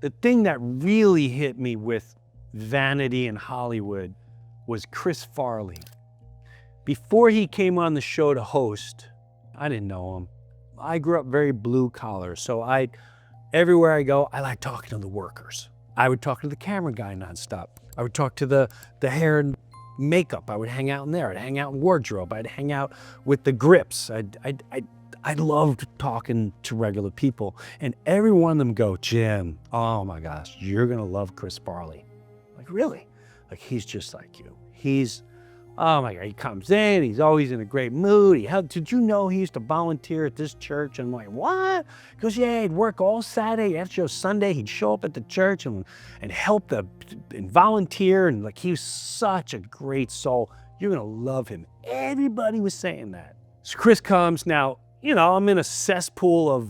the thing that really hit me with Vanity and Hollywood was Chris Farley. Before he came on the show to host, I didn't know him. I grew up very blue collar, so everywhere I go, I like talking to the workers. I would talk to the camera guy nonstop. I would talk to the hair and makeup. I would hang out in there. I'd hang out in wardrobe. I'd hang out with the grips. I loved talking to regular people, and every one of them go, Jim, oh my gosh, you're gonna love Chris Farley. Like, really? Like, he's just like you. Oh my God, he comes in, he's always in a great mood. Did you know he used to volunteer at this church? And I'm like, what? He goes, yeah, he'd work all Saturday, after Sunday, he'd show up at the church and help and volunteer, and like, he was such a great soul. You're gonna love him. Everybody was saying that. So Chris comes, now, you know, I'm in a cesspool of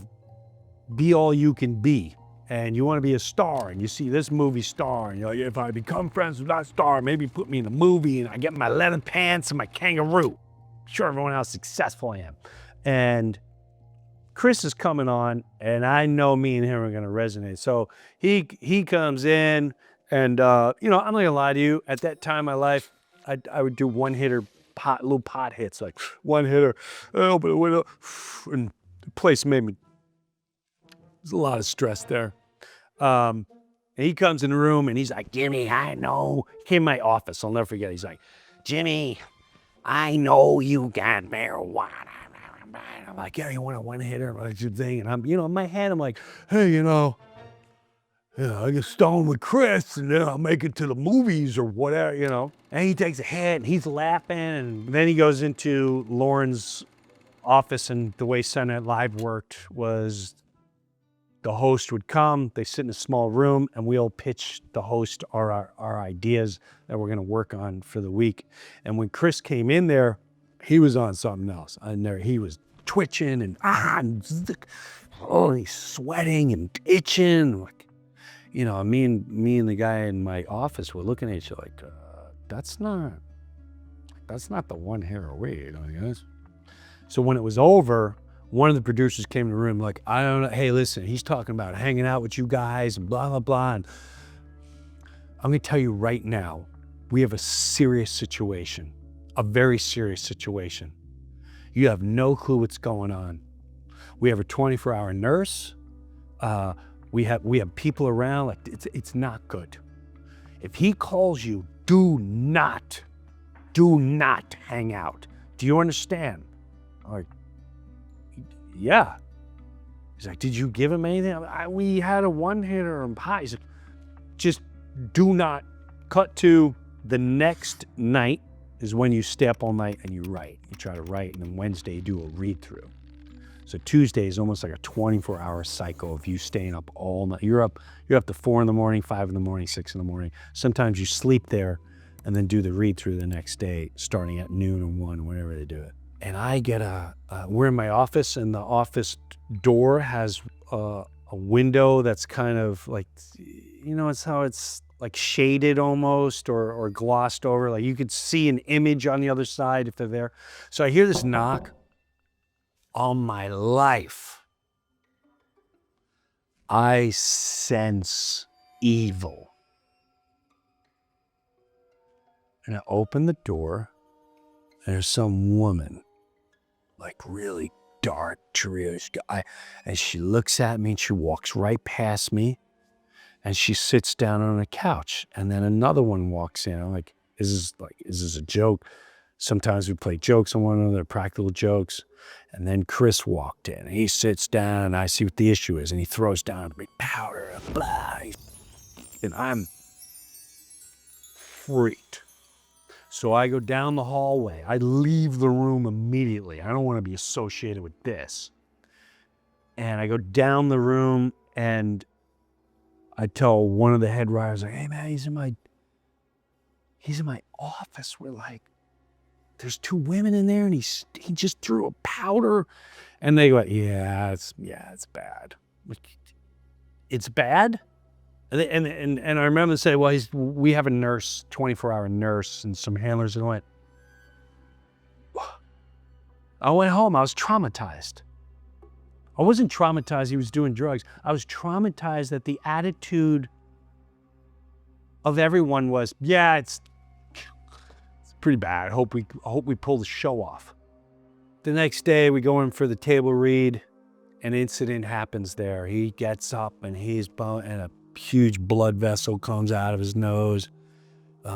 be all you can be. And you want to be a star, and you see this movie star, and you're like, if I become friends with that star, maybe put me in a movie, and I get my leather pants and my kangaroo. Sure, everyone else successful I am. And Chris is coming on, and I know me and him are going to resonate. So he comes in, and you know, I'm not gonna lie to you. At that time in my life, I would do one-hitter little pot hits, like one hitter, open the window, and the place made me. There's a lot of stress there. And he comes in the room and he's like, Jimmy, I know. He came to my office, I'll never forget. He's like, Jimmy, I know you got marijuana. I'm like, yeah, you want a one-hitter? What's your thing? And I'm, you know, in my head, I'm like, hey, you know, I get stoned with Chris and then I'll make it to the movies or whatever, you know. And he takes a hit and he's laughing. And then he goes into Lauren's office, and the way Saturday Night Live worked was the host would come, they sit in a small room, and we all pitch the host our ideas that we're gonna work on for the week. And when Chris came in there, he was on something else. He was twitching and he's sweating and itching. Like, you know, me and the guy in my office were looking at each other like, that's not the one-hitter weed, I guess. So when it was over, one of the producers came in the room like, I don't know, hey, listen, he's talking about hanging out with you guys and blah, blah, blah. And I'm gonna tell you right now, we have a serious situation, a very serious situation. You have no clue what's going on. We have a 24-hour nurse. We have people around, like it's not good. If he calls you, do not hang out. Do you understand? I'm like, yeah. He's like, did you give him anything? We had a one-hitter and pie. He's like, just do not. Cut to the next night is when you stay up all night and you write. You try to write, and then Wednesday you do a read-through. So Tuesday is almost like a 24-hour cycle of you staying up all night. You're up to 4 in the morning, 5 in the morning, 6 in the morning. Sometimes you sleep there and then do the read-through the next day, starting at noon or 1, whenever they do it. And I get we're in my office, and the office door has a window that's kind of like, you know, it's how it's like shaded almost or glossed over. Like you could see an image on the other side if they're there. So I hear this knock. All my life, I sense evil. And I open the door, and there's some woman, like really dark, dreary, and she looks at me, and she walks right past me, and she sits down on a couch. And then another one walks in. I'm like, is this a joke? Sometimes we play jokes on one another, practical jokes. And then Chris walked in, and he sits down, and I see what the issue is, and he throws down a big powder, and blah. And I'm freaked. So I go down the hallway. I leave the room immediately. I don't want to be associated with this. And I go down the room, and I tell one of the head writers, like, hey man, he's in my office. We're like, there's 2 women in there, and he just threw a powder. And they go, yeah, it's bad. It's bad? And I remember them saying, well, we have a nurse, 24-hour nurse, and some handlers. And I went home. I was traumatized. I wasn't traumatized he was doing drugs. I was traumatized that the attitude of everyone was, yeah, it's pretty bad. I hope we pull the show off. The next day we go in for the table read. An incident happens there. He gets up and and a huge blood vessel comes out of his nose.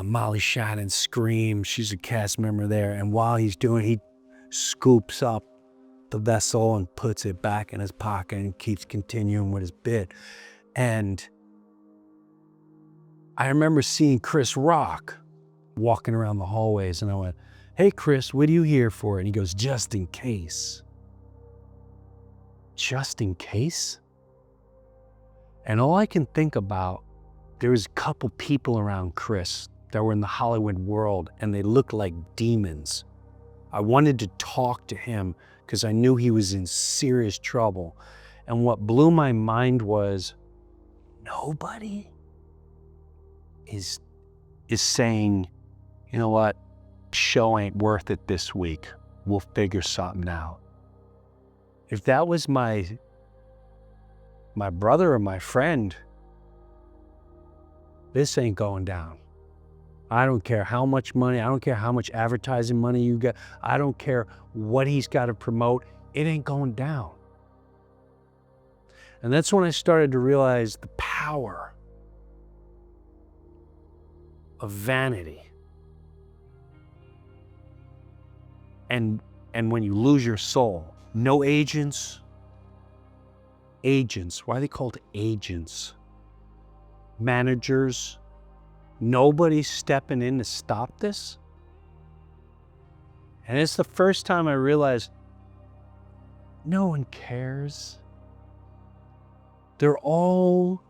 Molly Shannon screams. She's a cast member there. And while he's doing, he scoops up the vessel and puts it back in his pocket and keeps continuing with his bit. And I remember seeing Chris Rock walking around the hallways, and I went, "Hey, Chris, what are you here for?" And he goes, "Just in case." Just in case? And all I can think about, there was a couple people around Chris that were in the Hollywood world, and they looked like demons. I wanted to talk to him because I knew he was in serious trouble. And what blew my mind was, nobody is saying, you know what, show ain't worth it this week. We'll figure something out. If that was my brother or my friend, this ain't going down. I don't care how much money, I don't care how much advertising money you get, I don't care what he's got to promote, it ain't going down. And that's when I started to realize the power of vanity. And when you lose your soul, no agents, why are they called agents? Managers, nobody's stepping in to stop this. And it's the first time I realized no one cares. They're all,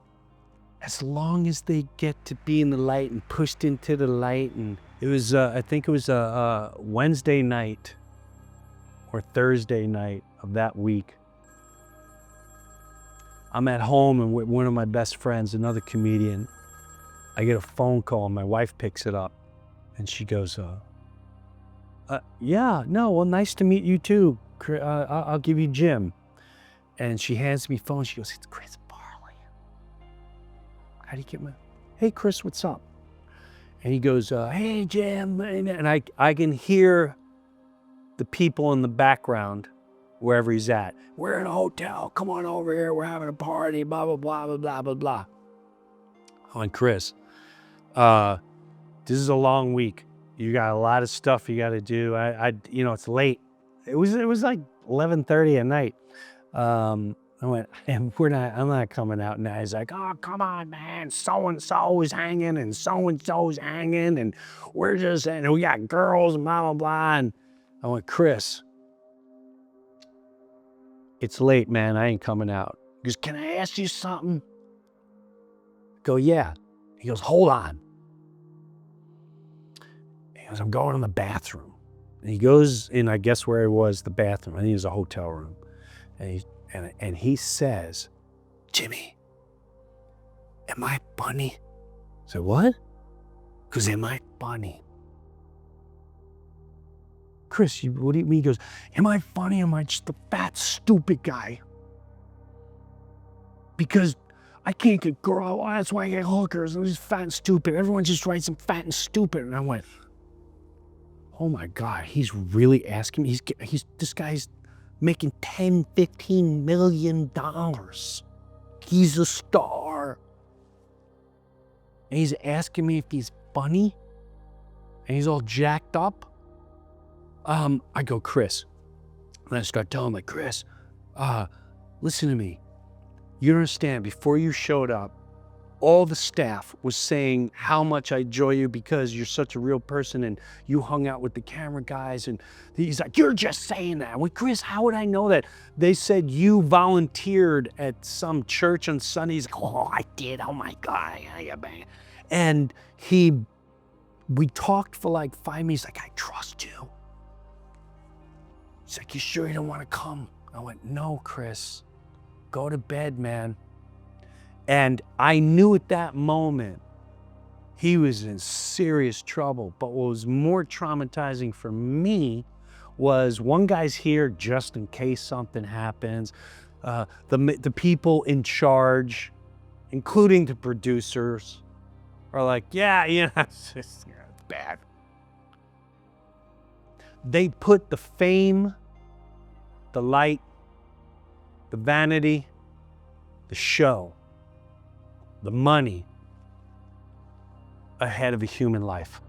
as long as they get to be in the light and pushed into the light. And it was, I think it was a Wednesday night or Thursday night of that week. I'm at home and with one of my best friends, another comedian. I get a phone call and my wife picks it up and she goes, yeah, no, well, nice to meet you too. I'll give you Jim. And she hands me phone. She goes, "It's Chris Farley." How do you get my, "Hey, Chris, what's up?" And he goes, "Hey, Jim." And I can hear the people in the background, wherever he's at. "We're in a hotel. Come on over here. We're having a party, blah, blah, blah, blah, blah, blah, blah." I'm like, "Chris, this is a long week. You got a lot of stuff you got to do. You know, it's late." It was like 11:30 at night. I went, "And I'm not coming out now." He's like, "Oh, come on, man. So-and-so is hanging and so-and-so's hanging and and we got girls and blah, blah, blah." And I went, "Chris, it's late, man. I ain't coming out." He goes, "Can I ask you something?" I go, "Yeah." He goes, "Hold on." He goes, "I'm going in the bathroom." And he goes in, I guess where he was, the bathroom. I think it was a hotel room. And he says, "Jimmy, am I funny?" I said, "What?" Because am I funny? "Chris, what do you mean?" He goes, "Am I funny? Am I just a fat, stupid guy? Because I can't get girl. That's why I get hookers. I'm just fat and stupid. Everyone just writes I'm fat and stupid." And I went, oh my God, he's really asking me. This guy's making $10, $15 million. He's a star. And he's asking me if he's funny. And he's all jacked up. I go, "Chris." And I start telling him, like, "Chris, listen to me. You don't understand, before you showed up, all the staff was saying how much I enjoy you because you're such a real person and you hung out with the camera guys." And he's like, "You're just saying that." I went, "Chris, how would I know that? They said you volunteered at some church on Sunday." He's like, "Oh, I did. Oh my God." And we talked for like 5 minutes. Like, "I trust you." He's like, "You sure you don't want to come?" I went, "No, Chris, go to bed, man." And I knew at that moment he was in serious trouble. But what was more traumatizing for me was, one guy's here just in case something happens. the people in charge, including the producers, are like, yeah, it's bad. They put the fame, the light, the vanity, the show, the money ahead of a human life.